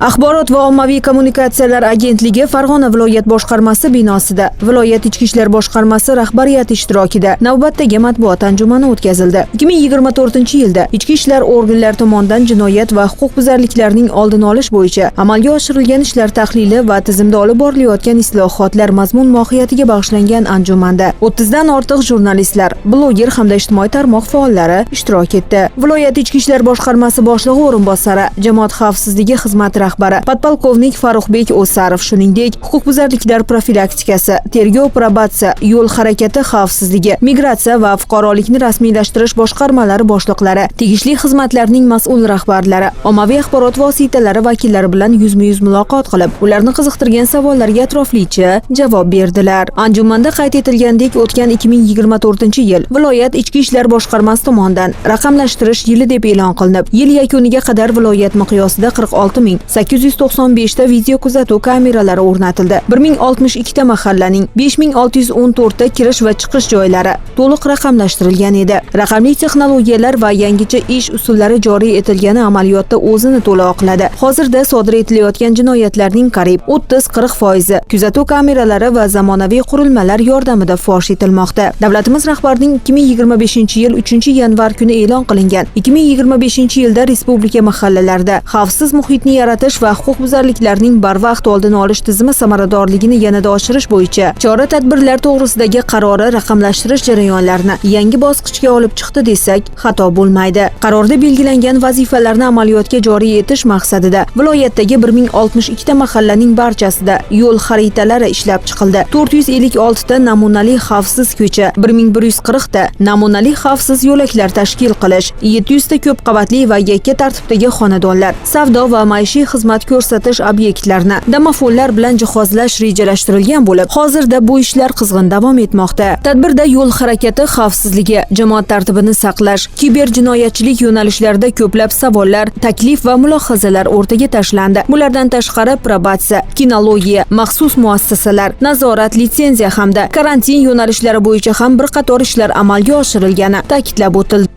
Axborot va ommaviy kommunikatsiyalar agentligi Farg'ona viloyat boshqarmasi binosida viloyat ichki ishlar boshqarmasi rahbariyati ishtirokida navbatdagi matbuot anjumani o'tkazildi. 2024-yilda ichki ishlar organlari tomonidan jinoyat va huquqbuzarliklarning oldini olish bo'yicha amalga oshirilgan ishlar tahlili va tizimda olib borilayotgan islohotlar mazmun mohiyatiga bag'ishlangan anjumanda 30 dan ortiq jurnalistlar, bloger hamda ijtimoiy tarmoq faollari ishtirok etdi. Viloyat ichki ishlar boshqarmasi boshlig'i o'rinbosari, jamoat xavfsizligi xizmati rahbari podpolkovnik Farruxbek O'sarov, shuningdek, huquqbuzarliklar profilaktikasi, tergov probatsiya, yo'l harakati xavfsizligi, migratsiya va fuqarolikni rasmiylashtirish boshqarmalari boshliqlari, tegishli xizmatlarning mas'ul rahbarlari, ommaviy axborot vositalari vakillari bilan yuzma-yuz muloqot qilib, ularni qiziqtirgan savollarga atroflicha javob berdilar. Anjumanda qayd etilgandek, o'tgan 2024-yil viloyat ichki ishlar boshqarmasi tomonidan raqamlashtirish yili deb e'lon qilinib, yil yakuniga qadar viloyat miqyosida 46895 ta video kuzatuv kameralari o'rnatildi. 1062 ta mahallaning 5614 ta kirish va chiqish joylari to'liq raqamlashtirilgan edi. Raqamli texnologiyalar va yangicha ish usullari joriy etilgani amaliyotda o'zini to'la oqladi. Hozirda sodir etilayotgan jinoyatlarning qariyb 30-40% kuzatuv kameralari va zamonaviy qurilmalar yordamida fosh etilmoqda. Davlatimiz rahbarining 2025-yil 3-yanvar kuni e'lon qilingan 2025-yilda respublika mahallalarida xavfsiz muhitni yaratish va huquqbuzarliklarning barvaqt oldini olish tizimi samaradorligini yanada oshirish bo'yicha chora-tadbirlar to'g'risidagi qarori raqamlashtirish jarayonlarini yangi bosqichga olib chiqdi desak xato bo'lmaydi. Qarorda belgilangan vazifalarni amaliyotga joriy etish maqsadida viloyatdagi 1062 ta mahallaning barchasida yo'l xaritalari ishlab chiqildi. 456 ta namunali xavfsiz ko'cha, 1140 ta namunali xavfsiz yo'laklar tashkil qilish, 700 ta ko'p qavatli va yakka tartibdagi xonadonlar, savdo va maishiy xizmat ko'rsatish obyektlarini domofonlar bilan jihozlash rejalashtirilgan bo'lib, hozirda bu ishlar qizg'in davom etmoqda. Tadbirda yo'l harakati xavfsizligi, jamoat tartibini saqlash, kiber jinoyatchilik yo'nalishlarida ko'plab savollar, taklif va mulohazalar o'rtaga tashlandi. Bulardan tashqari probatsiya, kinologiya, maxsus muassasalar, nazorat, litsenziya hamda karantin yo'nalishlari bo'yicha ham bir qator ishlar amalga oshirilgani ta'kidlab o'tildi.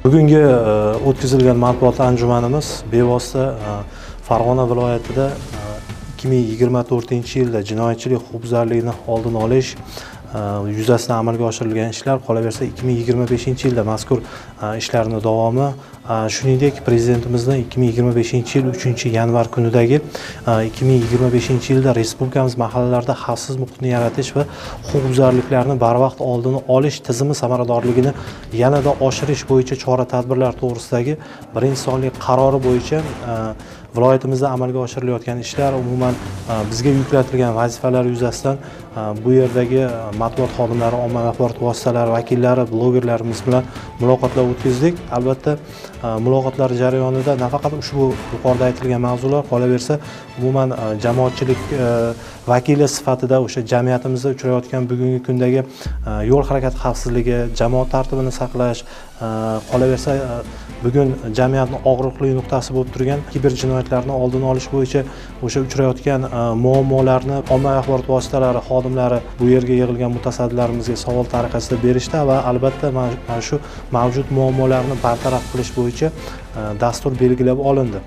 Bugungi o'tkazilgan matbuot anjumanimiz bevosita Farg'ona viloyatida 2024-yilda jinoyatchilik huquqbuzarlikni oldini olish yuzasidan amalga oshirilgan ishlar, qolaversa 2025-yilda mazkur ishlarning davomi, shuningdek prezidentimizning 2025-yil 3-yanvar kunidagi 2025-yilda respublikamiz mahallalarida xavfsiz muhitni yaratish va huquqbuzarliklarni barvaqt oldini olish tizimi samaradorligini yanada oshirish bo'yicha chora-tadbirlar to'g'risidagi birinchi sonli qarori bo'yicha viloyatimizda amalga oshirilayotgan ishlar, umuman bizga yuklatilgan vazifalar yuzasidan bu yerdagi matbuot xodimlari, ommaviy axborot vositalari vakillari, blogerlarimiz bilan muloqotlar o'tkazdik. Albatta, muloqotlar jarayonida nafaqat ushbu yuqorida aytilgan mavzular, qolaversa umuman jamoatchilik vakili sifatida o'sha jamiyatimizda uchrayotgan bugungi kundagi yo'l harakati xavfsizligi, jamoat tartibini saqlash, qolaversa bugun jamiyatning og'riqli nuqtasi bo'lib turgan kiber jinoyatlarni oldini olish bo'yicha o'sha uchrayotgan muammolarni ommaviy axborot vositalari xodimlari bu yerga yig'ilgan mutasaddilarimizga savol tariqasida berishdi va albatta mana shu mavjud muammolarni bartaraf qilish bo'yicha dastur belgilab olindi.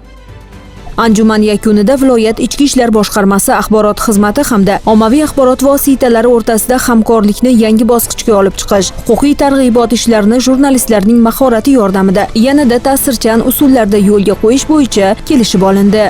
Anjuman yakunida viloyat ichki ishlar boshqarmasi axborot xizmati hamda ommaviy axborot vositalari o'rtasida hamkorlikni yangi bosqichga olib chiqish, huquqiy targ'ibot ishlarini jurnalistlarning mahorati yordamida yanada ta'sirchan usullarda yo'lga qo'yish bo'yicha kelishib olindi.